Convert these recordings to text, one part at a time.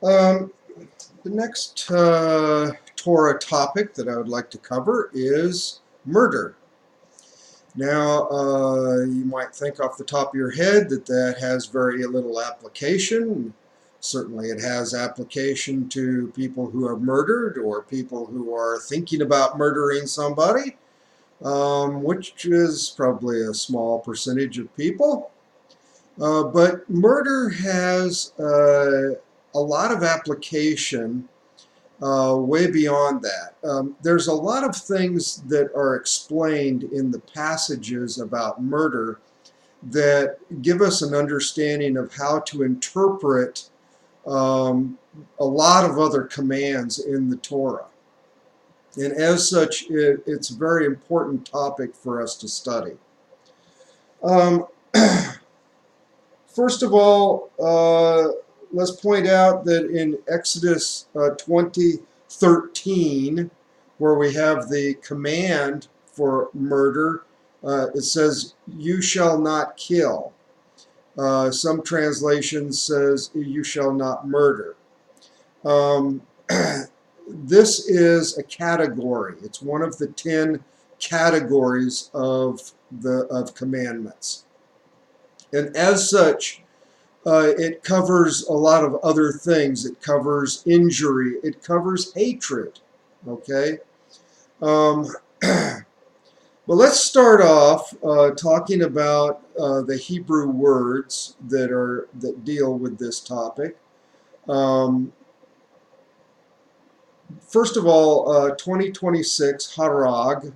Um, the next Torah topic that I would like to cover is murder. Now, you might think off the top of your head that that has very little application. Certainly, it has application to people who have murdered or people who are thinking about murdering somebody, which is probably a small percentage of people. But murder has a lot of application way beyond that. There's a lot of things that are explained in the passages about murder that give us an understanding of how to interpret a lot of other commands in the Torah. And as such, it's a very important topic for us to study. Um, First of all, let's point out that in Exodus 20:13, where we have the command for murder, it says, "You shall not kill." Some translations says, "You shall not murder." Um, this is a category. It's one of the 10 categories of commandments. And as such, it covers a lot of other things. It covers injury. It covers hatred. Okay? But let's start off talking about the Hebrew words that deal with this topic. First of all, 2026 harag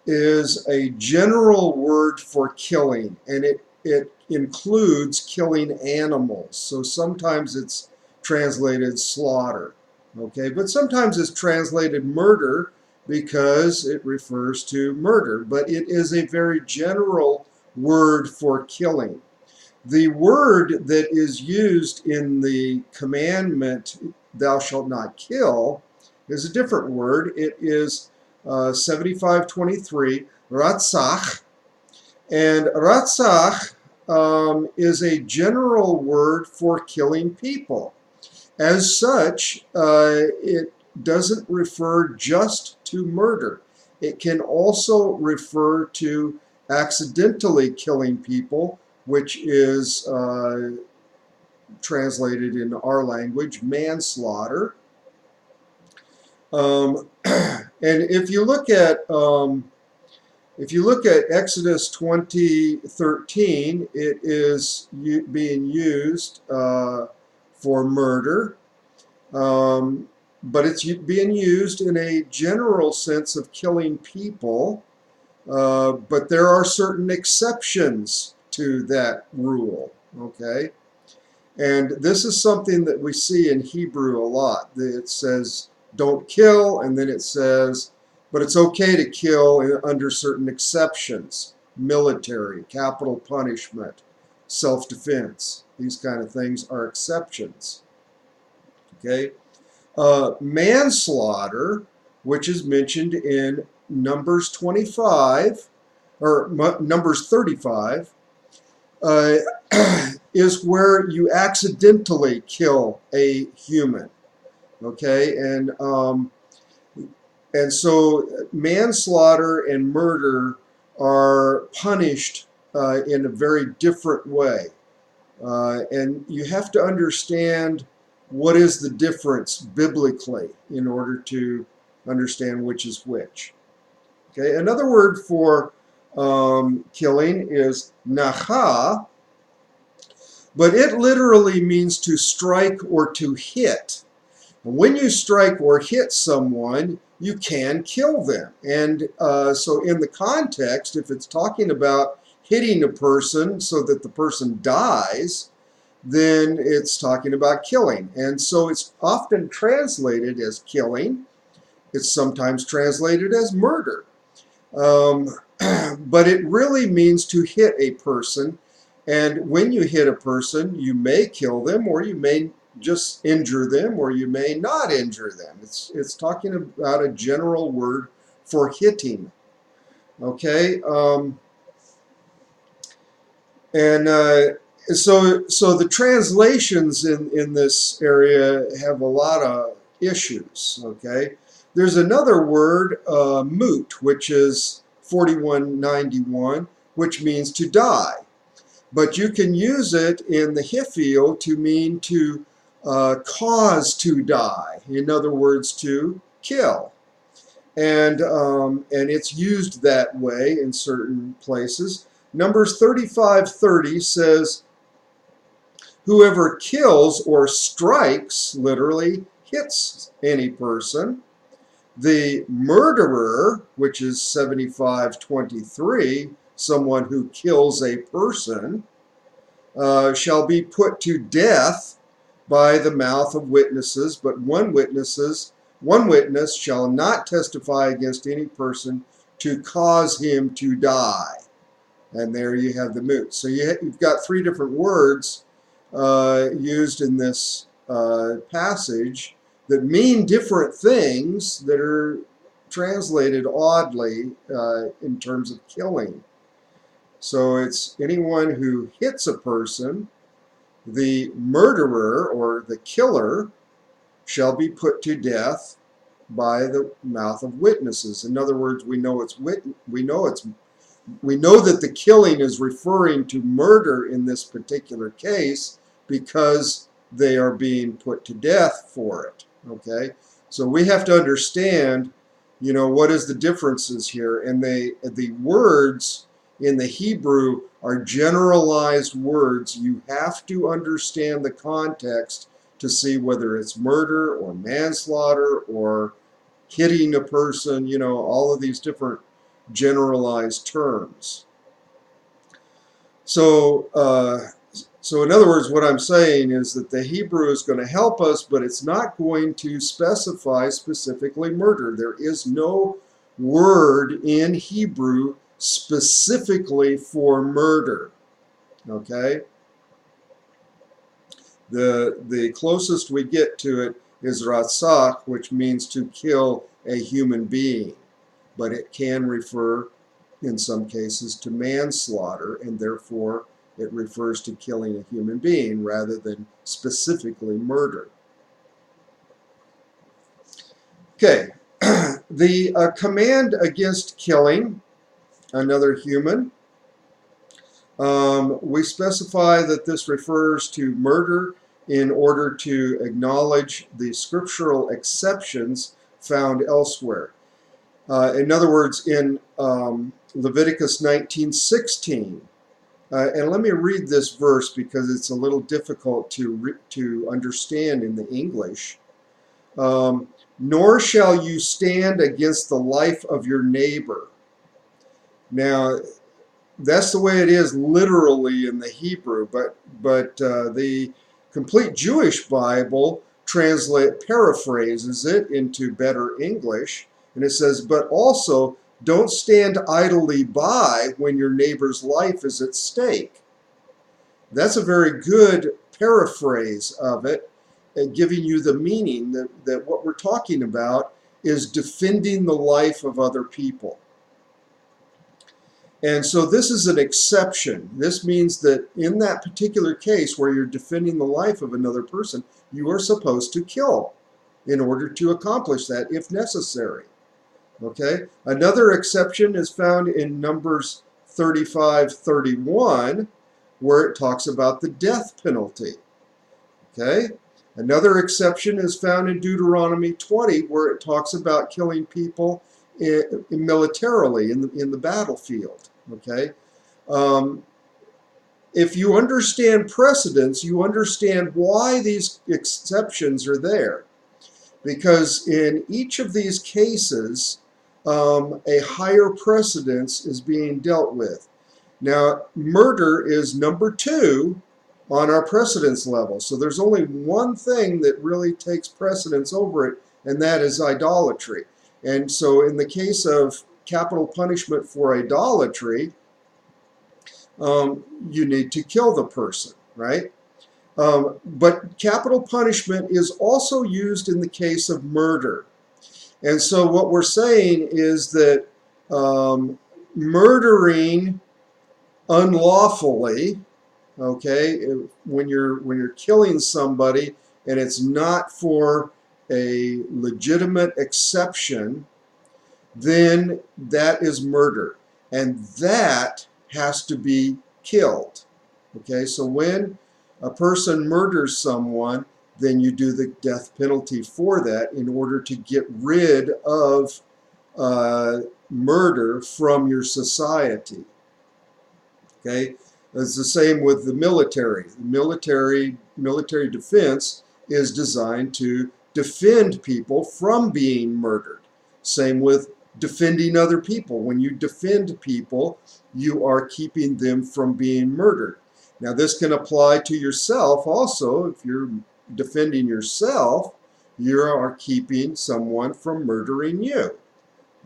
is a general word for killing, and it includes killing animals. So sometimes it's translated slaughter, okay? But sometimes it's translated murder because it refers to murder. But it is a very general word for killing. The word that is used in the commandment, "Thou shalt not kill," is a different word. It is 75:23, ratzach. And ratzach is a general word for killing people. As such, it doesn't refer just to murder. It can also refer to accidentally killing people, which is translated in our language manslaughter. And if you look at Exodus 20:13, it is being used for murder, but it's being used in a general sense of killing people. But there are certain exceptions to that rule. Okay, and this is something that we see in Hebrew a lot. It says, "Don't kill," and then it says, "But it's okay to kill under certain exceptions: military, capital punishment, self-defense." These kind of things are exceptions. Okay, manslaughter, which is mentioned in Numbers 25 or Numbers 35, is where you accidentally kill a human. Okay, and so manslaughter and murder are punished in a very different way. And you have to understand what is the difference biblically in order to understand which is which. Okay, another word for killing is nacha, but it literally means to strike or to hit. When you strike or hit someone, you can kill them. And so in the context, if it's talking about hitting a person so that the person dies, then it's talking about killing. And so it's often translated as killing. It's sometimes translated as murder. But it really means to hit a person. And when you hit a person, you may kill them, or you may just injure them, or you may not injure them. It's talking about a general word for hitting. Okay, and So the translations in this area have a lot of issues, okay? There's another word, moot, which is 4191, which means to die. But you can use it in the Hefley to mean to cause to die. In other words, to kill. And it's used that way in certain places. Numbers 35:30 says, whoever kills or strikes, literally hits any person. The murderer, which is 75:23, someone who kills a person, shall be put to death by the mouth of witnesses, but one witness shall not testify against any person to cause him to die. And there you have the moot. So you've got three different words used in this passage that mean different things that are translated oddly in terms of killing. So it's anyone who hits a person, the murderer or the killer shall be put to death by the mouth of witnesses. In other words, we know that the killing is referring to murder in this particular case because they are being put to death for it. Okay, so we have to understand, what is the differences here, and the words in the Hebrew are generalized words. You have to understand the context to see whether it's murder or manslaughter or hitting a person, all of these different generalized terms. So in other words, what I'm saying is that the Hebrew is going to help us, but it's not going to specify specifically murder. There is no word in Hebrew specifically for murder. Okay? The closest we get to it is ratzach, which means to kill a human being. But it can refer, in some cases, to manslaughter, and therefore it refers to killing a human being rather than specifically murder. Okay, the command against killing another human, we specify that this refers to murder in order to acknowledge the scriptural exceptions found elsewhere. In other words, in Leviticus 19:16, and let me read this verse because it's a little difficult to understand in the English. Nor shall you stand against the life of your neighbor. Now, that's the way it is literally in the Hebrew, but the complete Jewish Bible paraphrases it into better English, and it says, but also don't stand idly by when your neighbor's life is at stake. That's a very good paraphrase of it, giving you the meaning that what we're talking about is defending the life of other people. And so this is an exception. This means that in that particular case where you're defending the life of another person, you are supposed to kill in order to accomplish that if necessary. Okay? Another exception is found in Numbers 35:31, where it talks about the death penalty. Okay? Another exception is found in Deuteronomy 20, where it talks about killing people militarily in the battlefield. Okay? If you understand precedents, you understand why these exceptions are there. Because in each of these cases, a higher precedence is being dealt with. Now, murder is number 2 on our precedence level. So there's only one thing that really takes precedence over it, and that is idolatry. And so in the case of capital punishment for idolatry, you need to kill the person, right? But capital punishment is also used in the case of murder. And so what we're saying is that murdering unlawfully, okay, when you're killing somebody and it's not for a legitimate exception, then that is murder, and that has to be killed. Okay, so when a person murders someone, then you do the death penalty for that in order to get rid of murder from your society. Okay, it's the same with the military. The military defense is designed to defend people from being murdered. Same with defending other people. When you defend people, you are keeping them from being murdered. Now, this can apply to yourself also. If you're defending yourself, you are keeping someone from murdering you.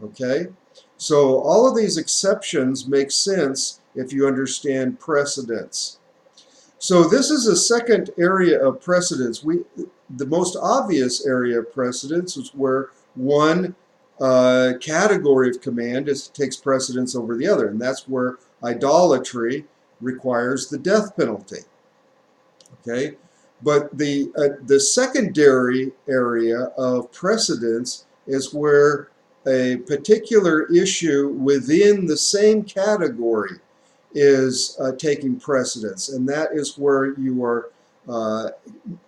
Okay? So all of these exceptions make sense if you understand precedence. So this is a second area of precedence. The most obvious area of precedence is where one category of command takes precedence over the other, and that's where idolatry requires the death penalty. Okay, but the secondary area of precedence is where a particular issue within the same category is taking precedence, and that is where you are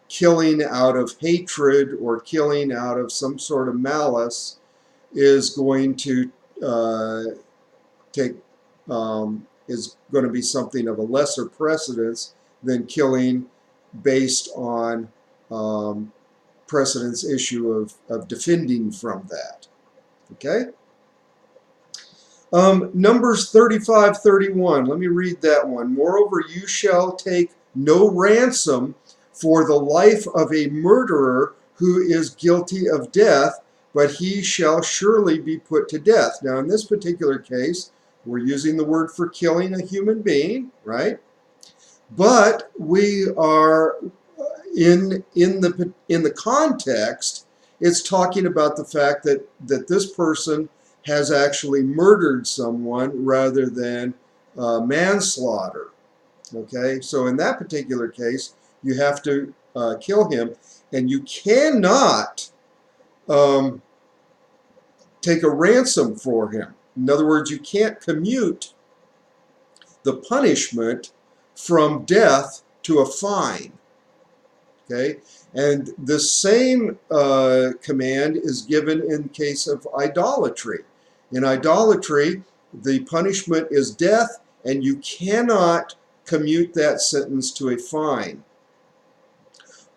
killing out of hatred or killing out of some sort of malice is going to is going to be something of a lesser precedence than killing based on precedence issue of defending from that. Okay? Numbers 35:31. Let me read that one. Moreover, you shall take no ransom for the life of a murderer who is guilty of death, but he shall surely be put to death. Now, in this particular case, we're using the word for killing a human being, right? But we are in the context, it's talking about the fact that this person has actually murdered someone rather than manslaughter. Okay, so in that particular case, you have to kill him, and you cannot take a ransom for him. In other words, you can't commute the punishment from death to a fine. Okay, and the same command is given in case of idolatry. In idolatry, the punishment is death, and you cannot commute that sentence to a fine.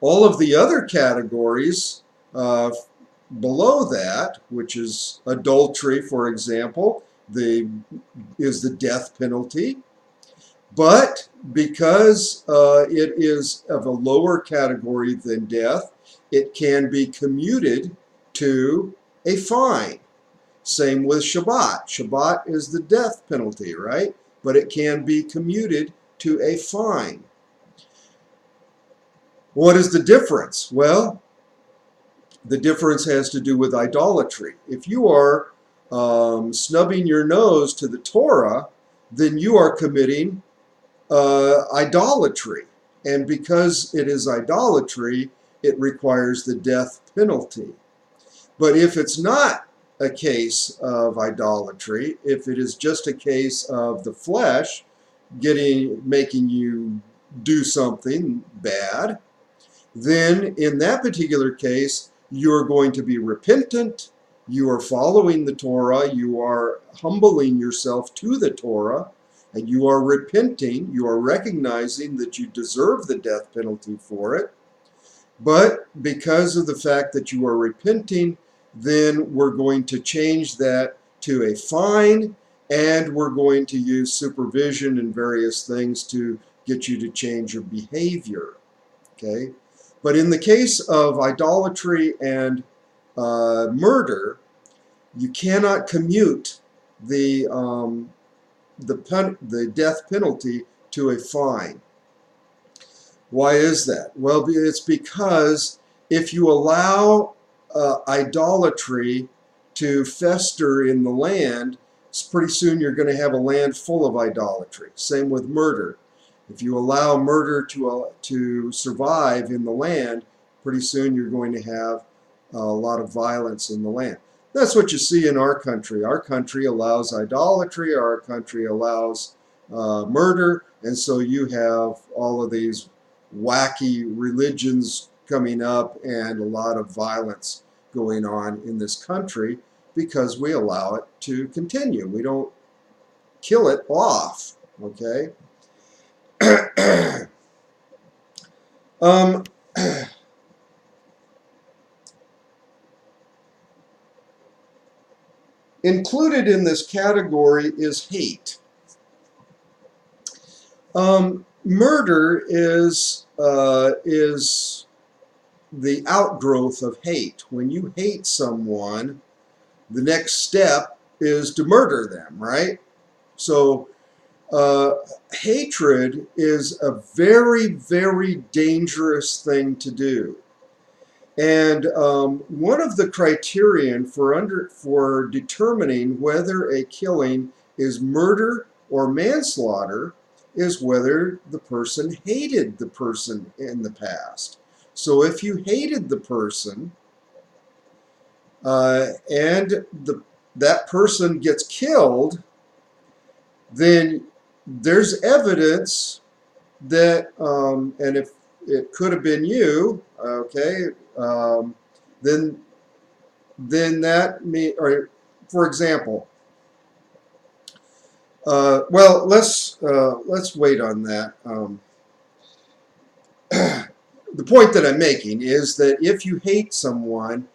All of the other categories below that, which is adultery, for example, is the death penalty. But because it is of a lower category than death, it can be commuted to a fine. Same with Shabbat. Shabbat is the death penalty, right? But it can be commuted to a fine. What is the difference? Well, the difference has to do with idolatry. If you are snubbing your nose to the Torah, then you are committing idolatry. And because it is idolatry, it requires the death penalty. But if it's not a case of idolatry, if it is just a case of the flesh making you do something bad, then in that particular case, you're going to be repentant, you are following the Torah, you are humbling yourself to the Torah, and you are repenting, you are recognizing that you deserve the death penalty for it. But because of the fact that you are repenting, then we're going to change that to a fine, and we're going to use supervision and various things to get you to change your behavior. Okay? But in the case of idolatry and murder, you cannot commute the death penalty to a fine. Why is that? Well, it's because if you allow idolatry to fester in the land, pretty soon you're going to have a land full of idolatry. Same with murder. If you allow murder to survive in the land, pretty soon you're going to have a lot of violence in the land. That's what you see in our country. Our country allows idolatry. Our country allows murder. And so you have all of these wacky religions coming up and a lot of violence going on in this country because we allow it to continue. We don't kill it off, okay? Included in this category is hate. Murder is the outgrowth of hate. When you hate someone, the next step is to murder them, right? So hatred is a very, very dangerous thing to do. And one of the criterion for determining whether a killing is murder or manslaughter is whether the person hated the person in the past. So if you hated the person and that person gets killed, then there's evidence that, and if it could have been you, okay, then that means, or for example, well, let's wait on that. The point that I'm making is that if you hate someone,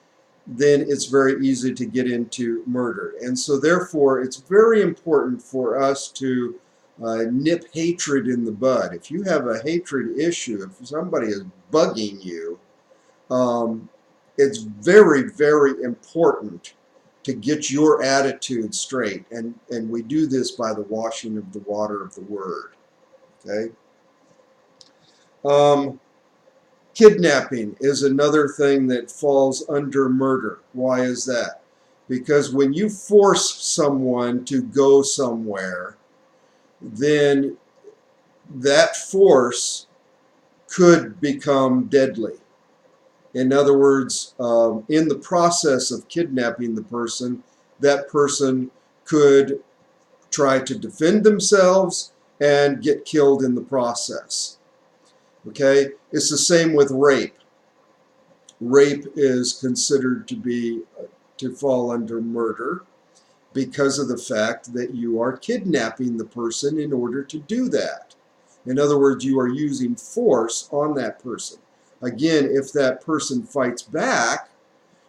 then it's very easy to get into murder. And so therefore, it's very important for us to nip hatred in the bud. If you have a hatred issue, if somebody is bugging you, it's very, very important to get your attitude straight. And we do this by the washing of the water of the Word. Okay? Kidnapping is another thing that falls under murder. Why is that? Because when you force someone to go somewhere, then that force could become deadly. In other words, in the process of kidnapping the person, that person could try to defend themselves and get killed in the process. Okay? It's the same with rape. Rape is considered to fall under murder because of the fact that you are kidnapping the person in order to do that. In other words, you are using force on that person. Again, if that person fights back,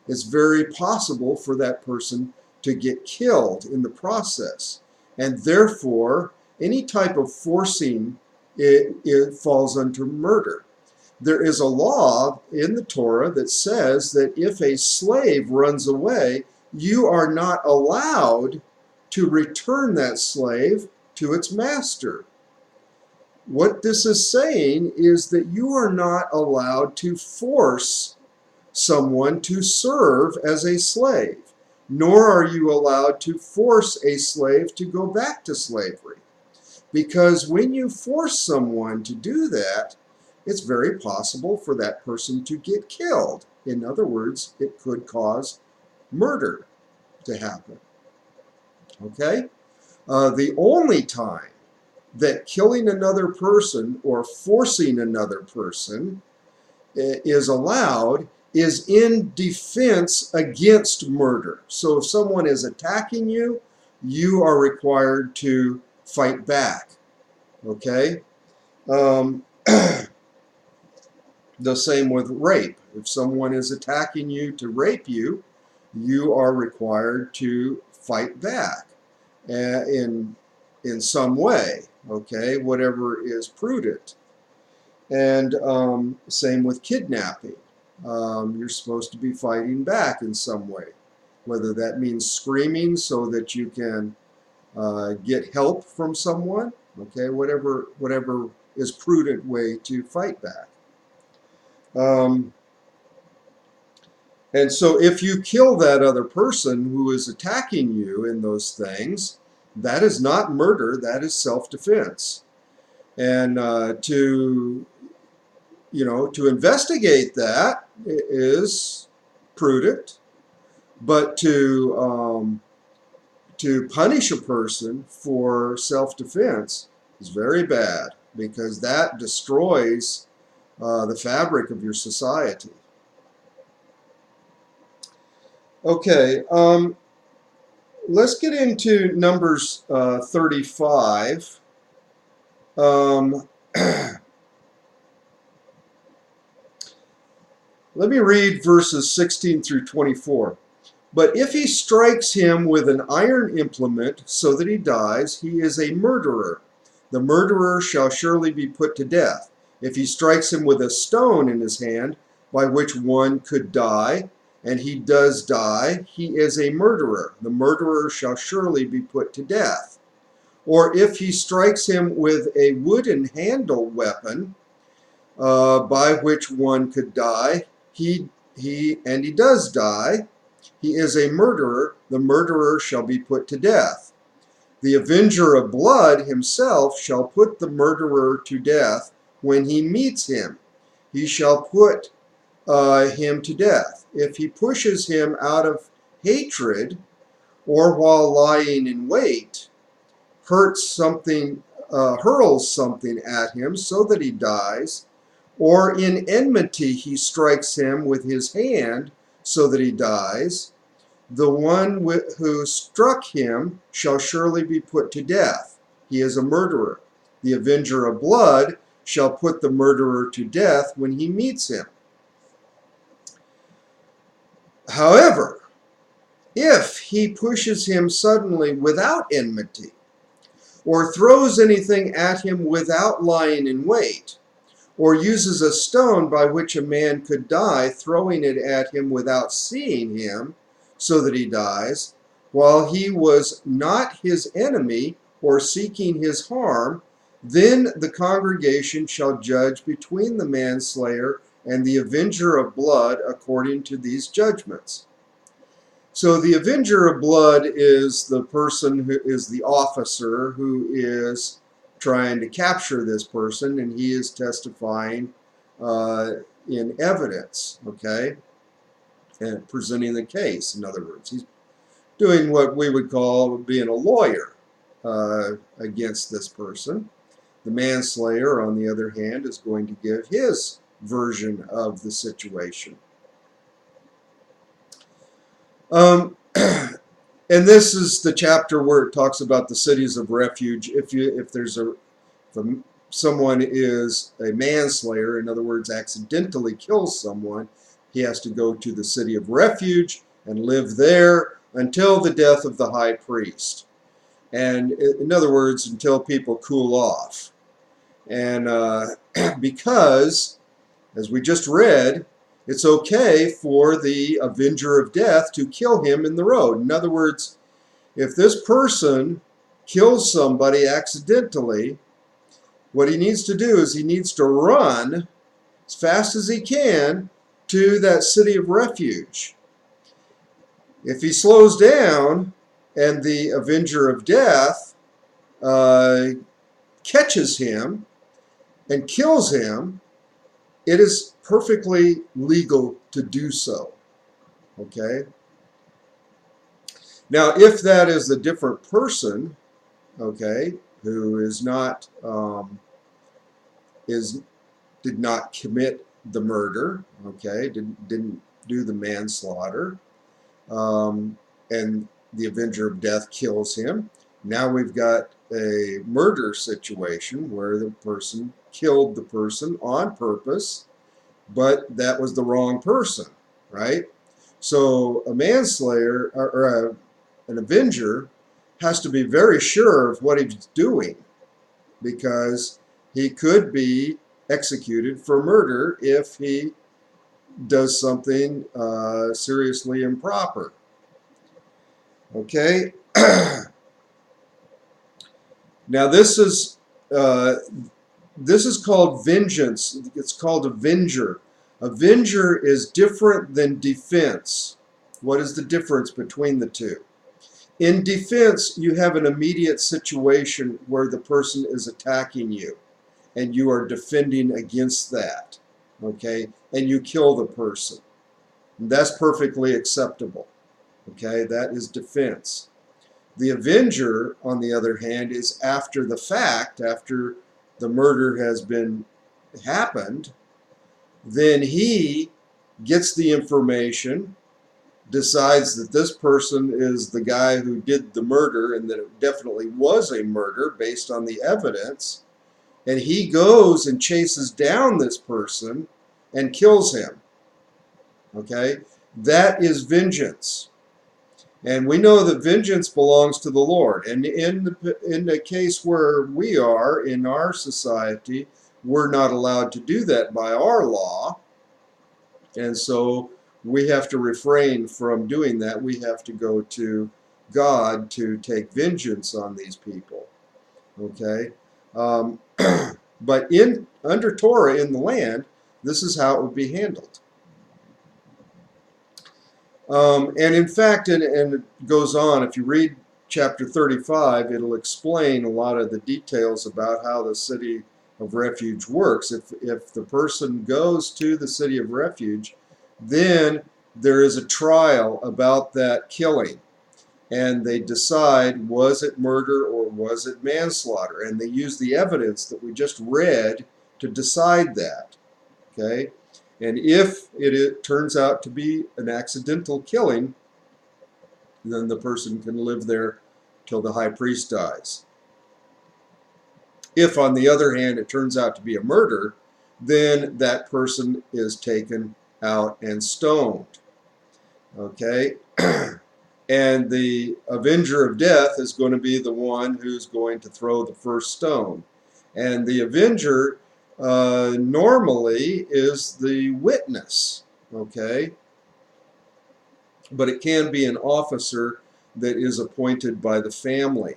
it's very possible for that person to get killed in the process. And therefore, any type of forcing, it falls under murder. There is a law in the Torah that says that if a slave runs away, you are not allowed to return that slave to its master. What this is saying is that you are not allowed to force someone to serve as a slave, nor are you allowed to force a slave to go back to slavery. Because when you force someone to do that, it's very possible for that person to get killed. In other words, it could cause murder to happen. Okay? The only time that killing another person or forcing another person is allowed is in defense against murder. So if someone is attacking you, you are required to fight back. Okay? The same with rape. If someone is attacking you to rape you, you are required to fight back in some way. Okay, whatever is prudent. And same with kidnapping. You're supposed to be fighting back in some way, whether that means screaming so that you can get help from someone. Okay, whatever is prudent way to fight back. And so if you kill that other person who is attacking you in those things, that is not murder, that is self-defense. And to investigate that is prudent, but to punish a person for self-defense is very bad, because that destroys the fabric of your society. Okay, let's get into Numbers 35. Let me read verses 16 through 24. But if he strikes him with an iron implement so that he dies, he is a murderer. The murderer shall surely be put to death. If he strikes him with a stone in his hand, by which one could die, and he does die, he is a murderer. The murderer shall surely be put to death. Or if he strikes him with a wooden handle weapon, by which one could die, he does die, he is a murderer. The murderer shall be put to death. The avenger of blood himself shall put the murderer to death when he meets him. He shall put him to death. If he pushes him out of hatred, or while lying in wait, hurls something at him so that he dies, or in enmity he strikes him with his hand so that he dies, the one who struck him shall surely be put to death. He is a murderer. The avenger of blood shall put the murderer to death when he meets him. However, if he pushes him suddenly without enmity, or throws anything at him without lying in wait, or uses a stone by which a man could die, throwing it at him without seeing him, so that he dies, while he was not his enemy or seeking his harm, then the congregation shall judge between the manslayer and the avenger of blood according to these judgments. So the avenger of blood is the person who is the officer who is trying to capture this person, and he is testifying in evidence, okay, and presenting the case. In other words, he's doing what we would call being a lawyer against this person. The manslayer, on the other hand, is going to give his version of the situation. And this is the chapter where it talks about the cities of refuge. If someone is a manslayer, in other words, accidentally kills someone, he has to go to the city of refuge and live there until the death of the high priest. And in other words, until people cool off. And because, as we just read, it's okay for the avenger of death to kill him in the road. In other words, if this person kills somebody accidentally, what he needs to do is he needs to run as fast as he can to that city of refuge. If he slows down and the avenger of death catches him and kills him, it is perfectly legal to do so. Okay? Now, if that is a different person, okay, who is not did not commit the murder, okay, didn't do the manslaughter, and the avenger of death kills him. Now we've got a murder situation where the person killed the person on purpose, but that was the wrong person, right? So a manslayer or an avenger has to be very sure of what he's doing, because he could be executed for murder if he does something seriously improper. Okay. Now this is called vengeance. It's called avenger. Avenger is different than defense. What is the difference between the two? In defense, you have an immediate situation where the person is attacking you. and you are defending against that, okay, and you kill the person. And that's perfectly acceptable, okay? That is defense. The avenger, on the other hand, is after the fact, after the murder has been happened, then he gets the information, decides that this person is the guy who did the murder and that it definitely was a murder based on the evidence, and he goes and chases down this person and kills him. Okay? That is vengeance. And we know that vengeance belongs to the Lord. And in the case where we are in our society, we're not allowed to do that by our law. And so we have to refrain from doing that. We have to go to God to take vengeance on these people. Okay? But under Torah in the land, this is how it would be handled. And in fact, and it goes on, if you read chapter 35, it'll explain a lot of the details about how the city of refuge works. If the person goes to the city of refuge, then there is a trial about that killing. And they decide, was it murder or was it manslaughter? And they use the evidence that we just read to decide that. Okay? And if it turns out to be an accidental killing, then the person can live there till the high priest dies. If, on the other hand, it turns out to be a murder, then that person is taken out and stoned. Okay? And the avenger of death is going to be the one who's going to throw the first stone. And the avenger normally is the witness, okay? But it can be an officer that is appointed by the family.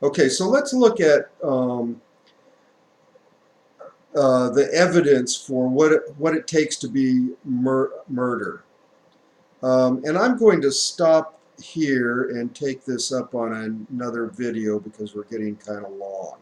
Okay, so let's look at the evidence for what it takes to be murder. And I'm going to stop here and take this up on another video because we're getting kind of long.